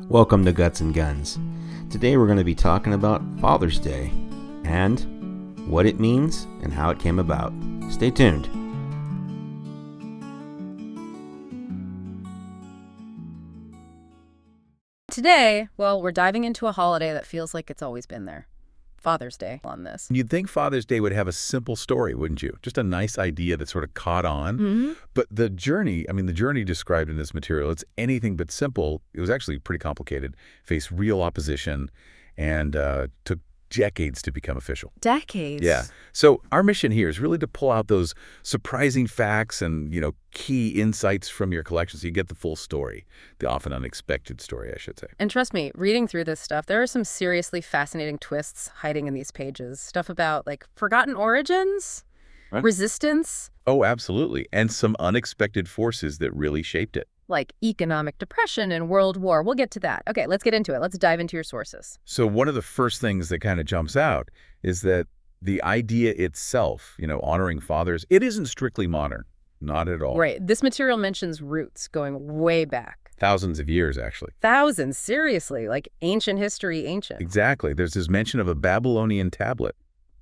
Welcome to Guts and Guns. Today we're going to be talking about Father's Day and what it means and how it came about. Stay tuned. Today, we're diving into a holiday that feels like it's always been there. Father's Day on this. You'd think Father's Day would have a simple story, wouldn't you? Just a nice idea that sort of caught on. But the journey described in this material, it's anything but simple. It was actually pretty complicated, faced real opposition, and took decades to become official. Decades? Yeah. So our mission here is really to pull out those surprising facts and, key insights from your collection so you get the full story, the often unexpected story, I should say. And trust me, reading through this stuff, there are some seriously fascinating twists hiding in these pages. Stuff about, forgotten origins, Right. resistance. Oh, absolutely. And some unexpected forces that really shaped it. Like economic depression and World War. We'll get to that. Okay, let's get into it. Let's dive into your sources. So one of the first things that kind of jumps out is that the idea itself, honoring fathers, it isn't strictly modern. Not at all. Right. This material mentions roots going way back. Thousands of years, actually. Thousands, seriously. Like ancient history, ancient. Exactly. There's this mention of a Babylonian tablet,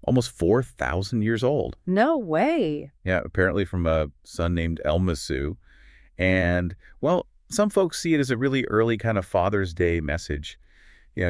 almost 4,000 years old. No way. Yeah, apparently from a son named Elmasu. And, some folks see it as a really early kind of Father's Day message,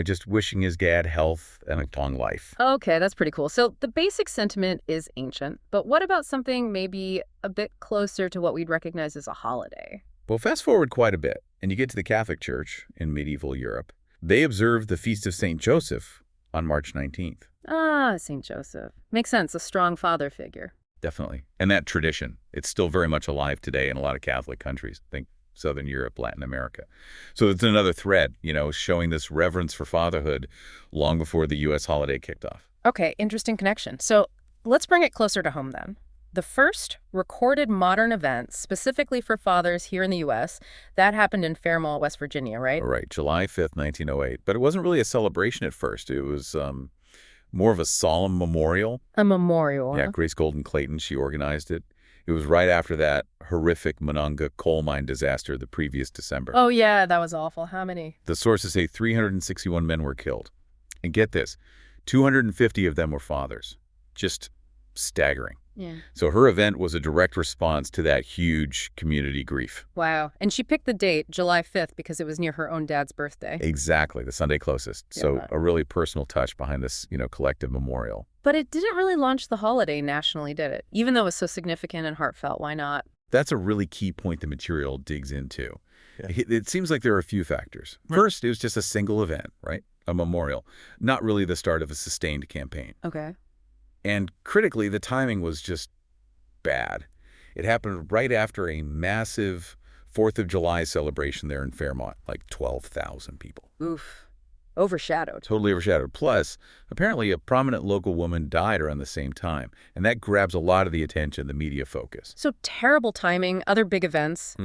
just wishing his dad health and a long life. Okay, that's pretty cool. So the basic sentiment is ancient, but what about something maybe a bit closer to what we'd recognize as a holiday? Well, fast forward quite a bit, and you get to the Catholic Church in medieval Europe. They observed the Feast of St. Joseph on March 19th. Ah, St. Joseph. Makes sense, a strong father figure. Definitely. And that tradition, it's still very much alive today in a lot of Catholic countries. Think Southern Europe, Latin America. So it's another thread, showing this reverence for fatherhood long before the U.S. holiday kicked off. Okay, interesting connection. So let's bring it closer to home then. The first recorded modern event specifically for fathers here in the U.S., that happened in Fairmont, West Virginia, right? Right, July 5th, 1908. But it wasn't really a celebration at first. It was more of a solemn memorial. A memorial. Yeah, Grace Golden Clayton, she organized it. It was right after that horrific Monongah coal mine disaster the previous December. Oh, yeah, that was awful. How many? The sources say 361 men were killed. And get this, 250 of them were fathers. Just staggering. Yeah. So her event was a direct response to that huge community grief. Wow. And she picked the date, July 5th, because it was near her own dad's birthday. Exactly, the Sunday closest. So Yeah. a really personal touch behind this, collective memorial. But it didn't really launch the holiday nationally, did it? Even though it was so significant and heartfelt, why not? That's a really key point the material digs into. Yeah. It seems like there are a few factors. Right. First, it was just a single event, right? A memorial, not really the start of a sustained campaign. Okay. And critically, the timing was just bad. It happened right after a massive 4th of July celebration there in Fairmont, like 12,000 people. Oof. Overshadowed. Totally overshadowed. Plus, apparently a prominent local woman died around the same time, and that grabs a lot of the attention, the media focus. So terrible timing, other big events.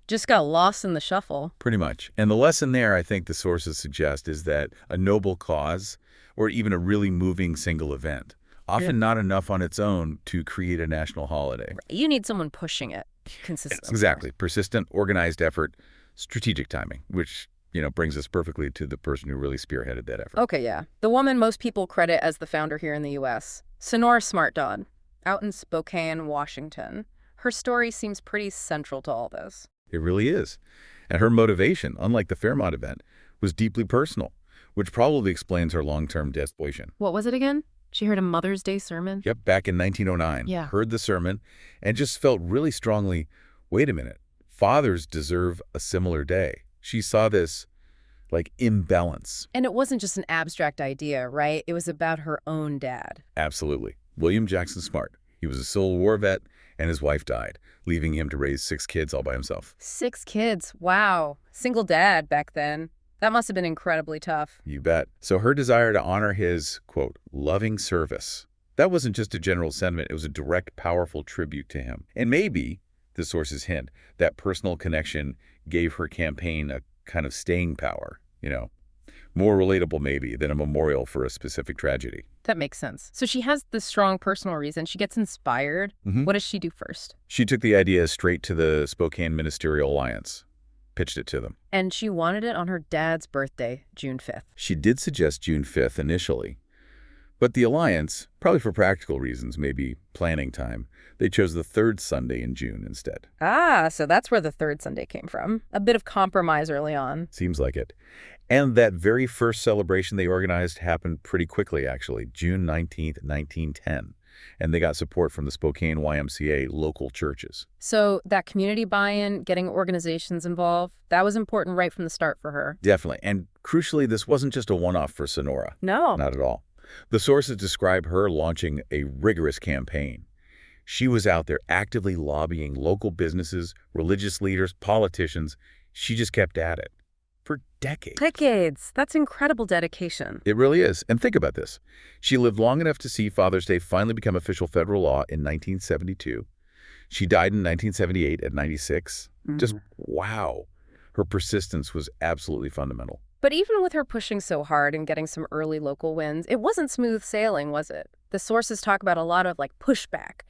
Just got lost in the shuffle. Pretty much. And the lesson there, I think the sources suggest, is that a noble cause, or even a really moving single event, often not enough on its own to create a national holiday. You need someone pushing it consistently. Exactly. Persistent, organized effort, strategic timing, which, brings us perfectly to the person who really spearheaded that effort. Okay, yeah. The woman most people credit as the founder here in the U.S., Sonora Smart Dodd, out in Spokane, Washington. Her story seems pretty central to all this. It really is. And her motivation, unlike the Fairmont event, was deeply personal, which probably explains her long-term desperation. What was it again? She heard a Mother's Day sermon? Yep, back in 1909. Yeah. Heard the sermon and just felt really strongly, wait a minute, fathers deserve a similar day. She saw this, imbalance. And it wasn't just an abstract idea, right? It was about her own dad. Absolutely. William Jackson Smart. He was a Civil War vet, and his wife died, leaving him to raise 6 kids all by himself. 6 kids. Wow. Single dad back then. That must have been incredibly tough. You bet. So her desire to honor his, quote, loving service, that wasn't just a general sentiment. It was a direct, powerful tribute to him. And maybe, the sources hint, that personal connection gave her campaign a kind of staying power, more relatable maybe than a memorial for a specific tragedy. That makes sense. So she has this strong personal reason. She gets inspired. What does she do first? She took the idea straight to the Spokane Ministerial Alliance, pitched it to them. And she wanted it on her dad's birthday, June 5th. She did suggest June 5th initially. But the Alliance, probably for practical reasons, maybe planning time, they chose the third Sunday in June instead. Ah, so that's where the third Sunday came from. A bit of compromise early on. Seems like it. And that very first celebration they organized happened pretty quickly, actually, June 19th, 1910. And they got support from the Spokane YMCA local churches. So that community buy-in, getting organizations involved, that was important right from the start for her. Definitely. And crucially, this wasn't just a one-off for Sonora. No. Not at all. The sources describe her launching a rigorous campaign. She was out there actively lobbying local businesses, religious leaders, politicians. She just kept at it for decades. Decades. That's incredible dedication. It really is. And think about this. She lived long enough to see Father's Day finally become official federal law in 1972. She died in 1978 at 96. Just wow. Her persistence was absolutely fundamental. But even with her pushing so hard and getting some early local wins, it wasn't smooth sailing, was it? The sources talk about a lot of pushback,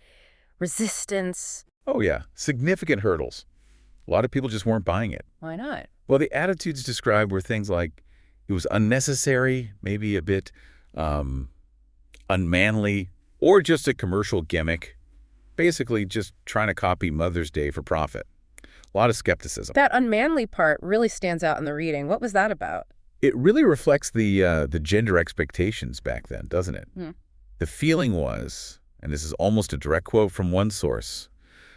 resistance. Oh yeah, significant hurdles. A lot of people just weren't buying it. Why not? Well, the attitudes described were things like it was unnecessary, maybe a bit unmanly, or just a commercial gimmick. Basically just trying to copy Mother's Day for profit. A lot of skepticism. That unmanly part really stands out in the reading. What was that about? It really reflects the gender expectations back then, doesn't it? The feeling was, and this is almost a direct quote from one source,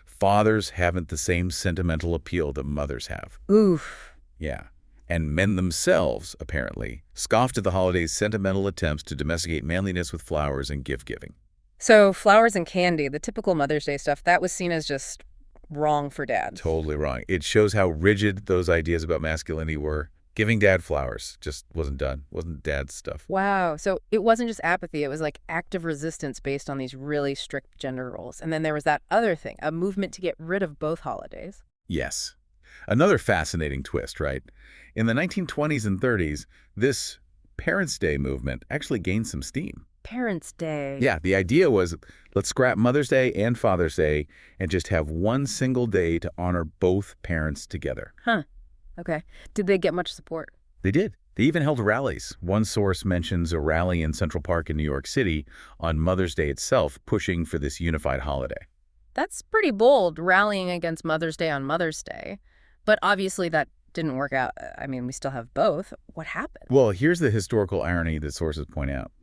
fathers haven't the same sentimental appeal that mothers have. Oof. Yeah. And men themselves, apparently, scoffed at the holiday's sentimental attempts to domesticate manliness with flowers and gift-giving. So flowers and candy, the typical Mother's Day stuff, that was seen as just wrong for dads. Totally wrong. It shows how rigid those ideas about masculinity were. Giving dad flowers just wasn't done. Wasn't dad's stuff. Wow. So it wasn't just apathy. It was active resistance based on these really strict gender roles. And then there was that other thing, a movement to get rid of both holidays. Yes. Another fascinating twist, right? In the 1920s and 30s, this Parents' Day movement actually gained some steam. Parents' Day. Yeah, the idea was let's scrap Mother's Day and Father's Day and just have one single day to honor both parents together. Huh. Okay. Did they get much support? They did. They even held rallies. One source mentions a rally in Central Park in New York City on Mother's Day itself, pushing for this unified holiday. That's pretty bold, rallying against Mother's Day on Mother's Day. But obviously that didn't work out. I mean, we still have both. What happened? Well, here's the historical irony that sources point out.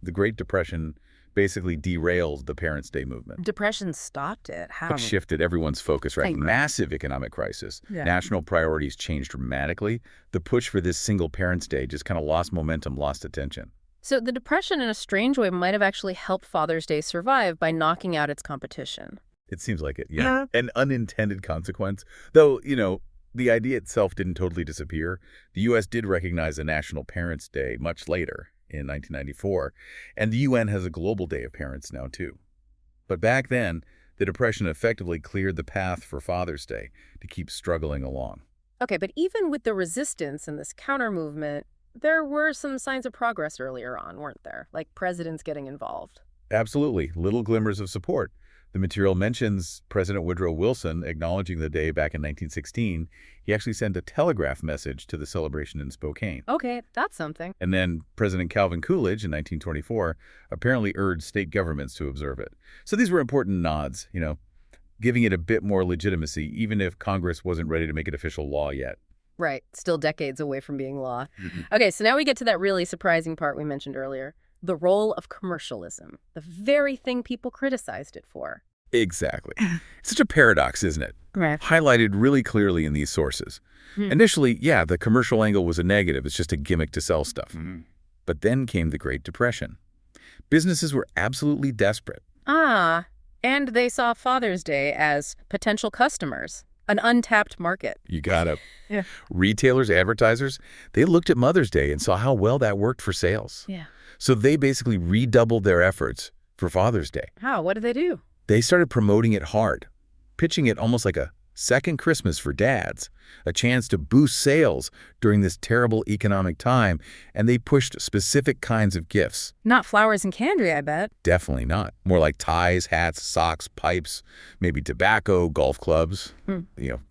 The Great Depression basically derailed the Parents' Day movement. Depression stopped it. How? It shifted everyone's focus, right? Massive economic crisis. Yeah. National priorities changed dramatically. The push for this single Parents' Day just kind of lost momentum, lost attention. So the Depression, in a strange way, might have actually helped Father's Day survive by knocking out its competition. It seems like it, yeah. An unintended consequence. Though, the idea itself didn't totally disappear. The U.S. did recognize a National Parents' Day much later, in 1994, and the UN has a global day of parents now, too. But back then, the Depression effectively cleared the path for Father's Day to keep struggling along. Okay, but even with the resistance and this counter-movement, there were some signs of progress earlier on, weren't there? Like presidents getting involved. Absolutely. Little glimmers of support. The material mentions President Woodrow Wilson acknowledging the day back in 1916. He actually sent a telegraph message to the celebration in Spokane. Okay, that's something. And then President Calvin Coolidge in 1924 apparently urged state governments to observe it. So these were important nods, giving it a bit more legitimacy, even if Congress wasn't ready to make it official law yet. Right, still decades away from being law. Okay, so now we get to that really surprising part we mentioned earlier. The role of commercialism, the very thing people criticized it for. Exactly. It's such a paradox, isn't it? Right. Highlighted really clearly in these sources. Initially, yeah, the commercial angle was a negative. It's just a gimmick to sell stuff. But then came the Great Depression. Businesses were absolutely desperate. Ah, and they saw Father's Day as potential customers, an untapped market. You got it. Yeah. Retailers, advertisers, they looked at Mother's Day and saw how well that worked for sales. Yeah. So they basically redoubled their efforts for Father's Day. How? What did they do? They started promoting it hard, pitching it almost like a second Christmas for dads, a chance to boost sales during this terrible economic time, and they pushed specific kinds of gifts. Not flowers and candy, I bet. Definitely not. More like ties, hats, socks, pipes, maybe tobacco, golf clubs,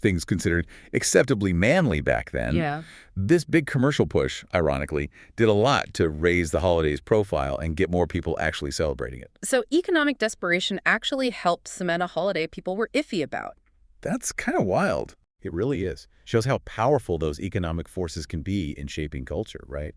things considered acceptably manly back then. Yeah. This big commercial push, ironically, did a lot to raise the holiday's profile and get more people actually celebrating it. So economic desperation actually helped cement a holiday people were iffy about. That's kind of wild. It really is. Shows how powerful those economic forces can be in shaping culture, right?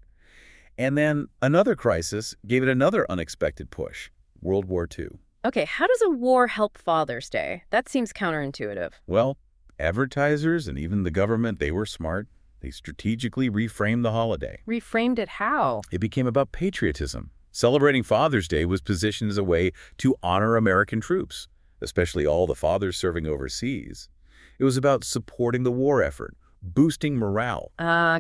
And then another crisis gave it another unexpected push, World War II. Okay, how does a war help Father's Day? That seems counterintuitive. Well, advertisers and even the government, they were smart. They strategically reframed the holiday. Reframed it how? It became about patriotism. Celebrating Father's Day was positioned as a way to honor American troops, especially all the fathers serving overseas. It was about supporting the war effort, boosting morale.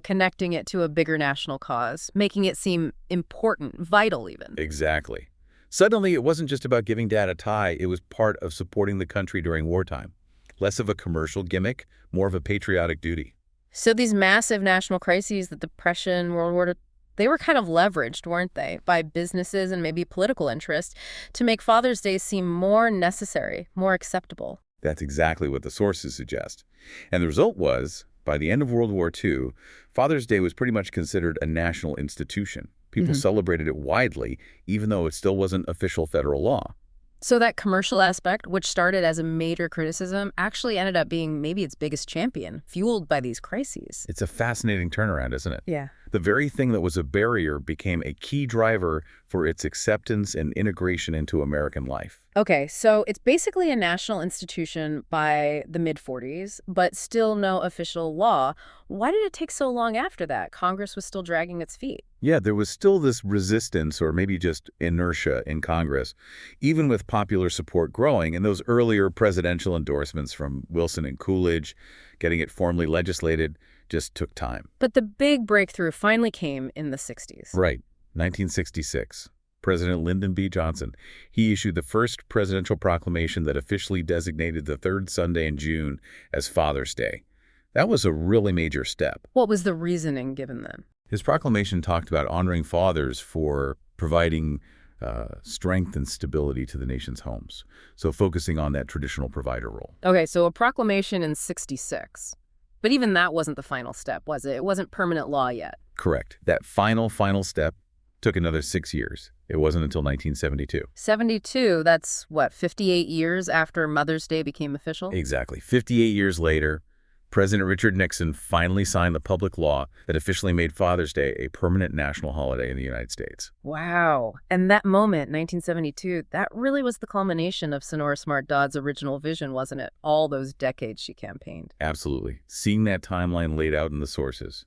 Connecting it to a bigger national cause, making it seem important, vital even. Exactly. Suddenly, it wasn't just about giving Dad a tie, it was part of supporting the country during wartime. Less of a commercial gimmick, more of a patriotic duty. So these massive national crises, the Depression, World War II, they were kind of leveraged, weren't they, by businesses and maybe political interests to make Father's Day seem more necessary, more acceptable. That's exactly what the sources suggest. And the result was, by the end of World War II, Father's Day was pretty much considered a national institution. People celebrated it widely, even though it still wasn't official federal law. So that commercial aspect, which started as a major criticism, actually ended up being maybe its biggest champion, fueled by these crises. It's a fascinating turnaround, isn't it? Yeah. The very thing that was a barrier became a key driver for its acceptance and integration into American life. Okay, so it's basically a national institution by the mid-40s, but still no official law. Why did it take so long after that? Congress was still dragging its feet. Yeah, there was still this resistance or maybe just inertia in Congress, even with popular support growing, and those earlier presidential endorsements from Wilson and Coolidge, getting it formally legislated, just took time. But the big breakthrough finally came in the 60s. Right, 1966. President Lyndon B. Johnson, he issued the first presidential proclamation that officially designated the third Sunday in June as Father's Day. That was a really major step. What was the reasoning given then? His proclamation talked about honoring fathers for providing strength and stability to the nation's homes, so focusing on that traditional provider role. Okay, so a proclamation in 66. But even that wasn't the final step, was it? It wasn't permanent law yet. Correct. That final step took another 6 years. It wasn't until 1972. 72, that's what, 58 years after Mother's Day became official? Exactly. 58 years later, President Richard Nixon finally signed the public law that officially made Father's Day a permanent national holiday in the United States. Wow. And that moment, 1972, that really was the culmination of Sonora Smart Dodd's original vision, wasn't it? All those decades she campaigned. Absolutely. Seeing that timeline laid out in the sources,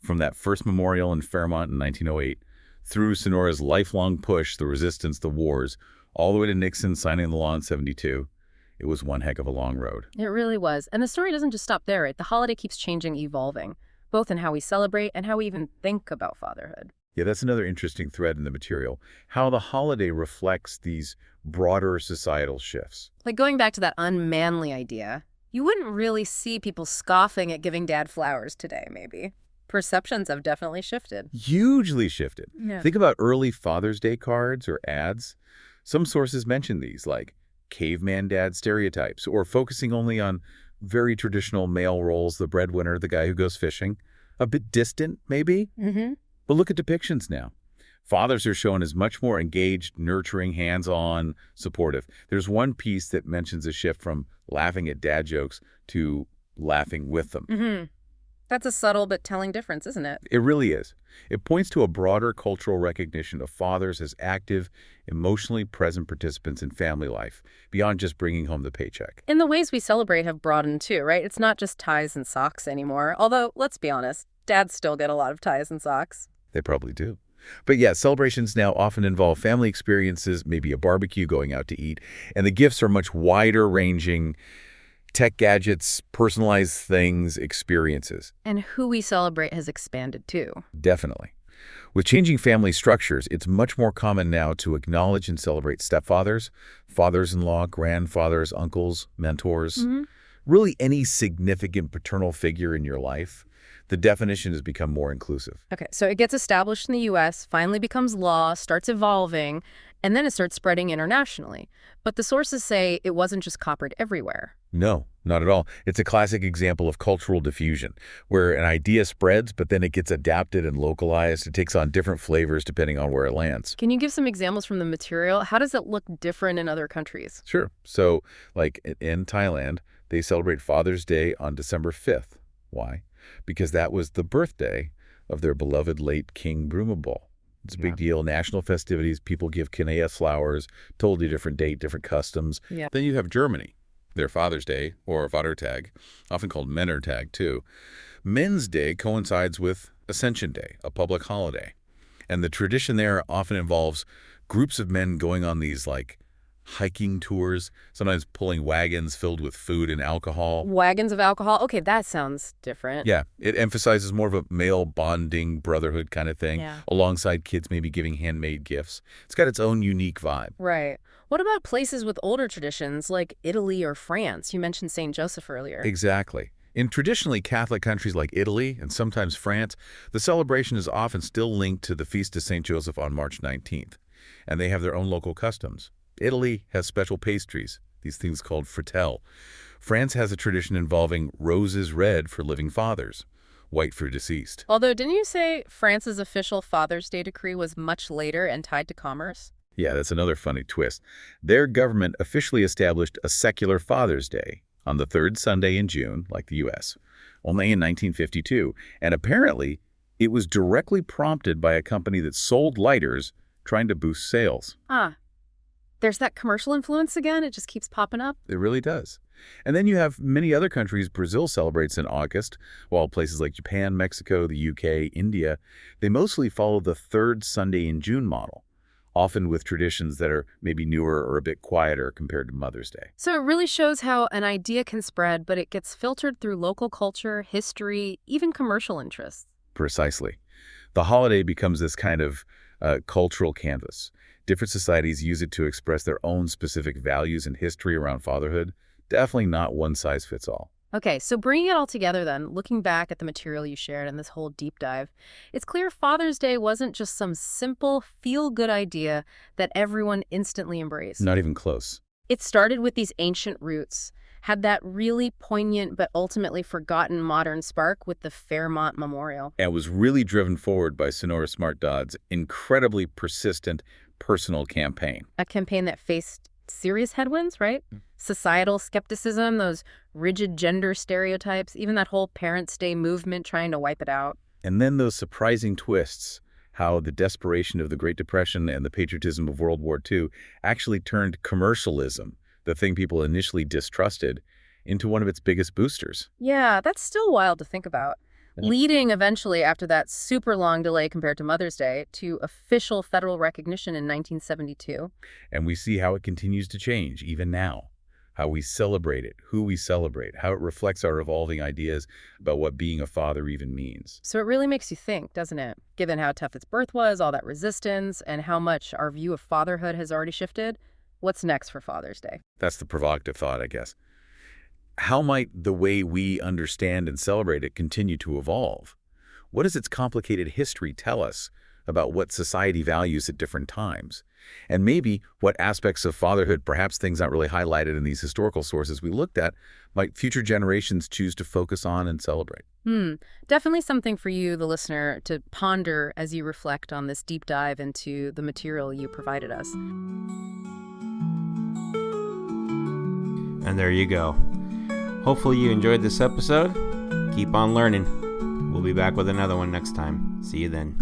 from that first memorial in Fairmont in 1908, through Sonora's lifelong push, the resistance, the wars, all the way to Nixon signing the law in 72, it was one heck of a long road. It really was. And the story doesn't just stop there, right? The holiday keeps changing, evolving, both in how we celebrate and how we even think about fatherhood. Yeah, that's another interesting thread in the material, how the holiday reflects these broader societal shifts. Like going back to that unmanly idea, you wouldn't really see people scoffing at giving Dad flowers today, maybe. Perceptions have definitely shifted. Hugely shifted. Yeah. Think about early Father's Day cards or ads. Some sources mention these, like caveman dad stereotypes, or focusing only on very traditional male roles, the breadwinner, the guy who goes fishing. A bit distant, maybe? But look at depictions now. Fathers are shown as much more engaged, nurturing, hands-on, supportive. There's one piece that mentions a shift from laughing at dad jokes to laughing with them. That's a subtle but telling difference, isn't it? It really is. It points to a broader cultural recognition of fathers as active, emotionally present participants in family life, beyond just bringing home the paycheck. And the ways we celebrate have broadened too, right? It's not just ties and socks anymore. Although, let's be honest, dads still get a lot of ties and socks. They probably do. But yeah, celebrations now often involve family experiences, maybe a barbecue, going out to eat, and the gifts are much wider ranging. Tech gadgets, personalized things, experiences. And who we celebrate has expanded too. Definitely. With changing family structures, it's much more common now to acknowledge and celebrate stepfathers, fathers-in-law, grandfathers, uncles, mentors. really any significant paternal figure in your life, the definition has become more inclusive. Okay, so it gets established in the U.S., finally becomes law, starts evolving, and then it starts spreading internationally. But the sources say it wasn't just copied everywhere. No, not at all. It's a classic example of cultural diffusion, where an idea spreads, but then it gets adapted and localized. It takes on different flavors depending on where it lands. Can you give some examples from the material? How does it look different in other countries? Sure. So, like in Thailand, they celebrate Father's Day on December 5th. Why? Because that was the birthday of their beloved late King Bhumibol. It's a big deal. National festivities, people give Kinea flowers, totally different date, different customs. Yeah. Then you have Germany, their Father's Day, or Vatertag, often called Männertag too. Men's Day coincides with Ascension Day, a public holiday. And the tradition there often involves groups of men going on these hiking tours, sometimes pulling wagons filled with food and alcohol. Wagons of alcohol? Okay, that sounds different. Yeah, it emphasizes more of a male bonding, brotherhood kind of thing, Yeah. alongside kids maybe giving handmade gifts. It's got its own unique vibe. Right. What about places with older traditions like Italy or France? You mentioned St. Joseph earlier. Exactly. In traditionally Catholic countries like Italy and sometimes France, the celebration is often still linked to the Feast of St. Joseph on March 19th, and they have their own local customs. Italy has special pastries, these things called frittelle. France has a tradition involving roses red for living fathers, white for deceased. Although, didn't you say France's official Father's Day decree was much later and tied to commerce? Yeah, that's another funny twist. Their government officially established a secular Father's Day on the third Sunday in June, like the U.S., only in 1952. And apparently, it was directly prompted by a company that sold lighters trying to boost sales. There's that commercial influence again. It just keeps popping up. It really does. And then you have many other countries. Brazil celebrates in August, while places like Japan, Mexico, the UK, India, they mostly follow the third Sunday in June model, often with traditions that are maybe newer or a bit quieter compared to Mother's Day. So it really shows how an idea can spread, but it gets filtered through local culture, history, even commercial interests. Precisely. The holiday becomes this kind of cultural canvas. Different societies use it to express their own specific values and history around fatherhood. Definitely not one size fits all. Okay, so bringing it all together then, looking back at the material you shared and this whole deep dive, it's clear Father's Day wasn't just some simple, feel-good idea that everyone instantly embraced. Not even close. It started with these ancient roots, had that really poignant but ultimately forgotten modern spark with the Fairmont Memorial. And was really driven forward by Sonora Smart Dodd's incredibly persistent personal campaign. A campaign that faced serious headwinds, right? Societal skepticism, those rigid gender stereotypes, even that whole Parents' Day movement trying to wipe it out. And then those surprising twists, how the desperation of the Great Depression and the patriotism of World War II actually turned commercialism, the thing people initially distrusted, into one of its biggest boosters. Yeah, that's still wild to think about. Leading eventually, after that super long delay compared to Mother's Day, to official federal recognition in 1972. And we see how it continues to change, even now. How we celebrate it, who we celebrate, how it reflects our evolving ideas about what being a father even means. So it really makes you think, doesn't it? Given how tough its birth was, all that resistance, and how much our view of fatherhood has already shifted, what's next for Father's Day? That's the provocative thought, I guess. How might the way we understand and celebrate it continue to evolve? What does its complicated history tell us about what society values at different times? And maybe what aspects of fatherhood, perhaps things not really highlighted in these historical sources we looked at, might future generations choose to focus on and celebrate? Definitely something for you, the listener, to ponder as you reflect on this deep dive into the material you provided us. And there you go. Hopefully you enjoyed this episode. Keep on learning. We'll be back with another one next time. See you then.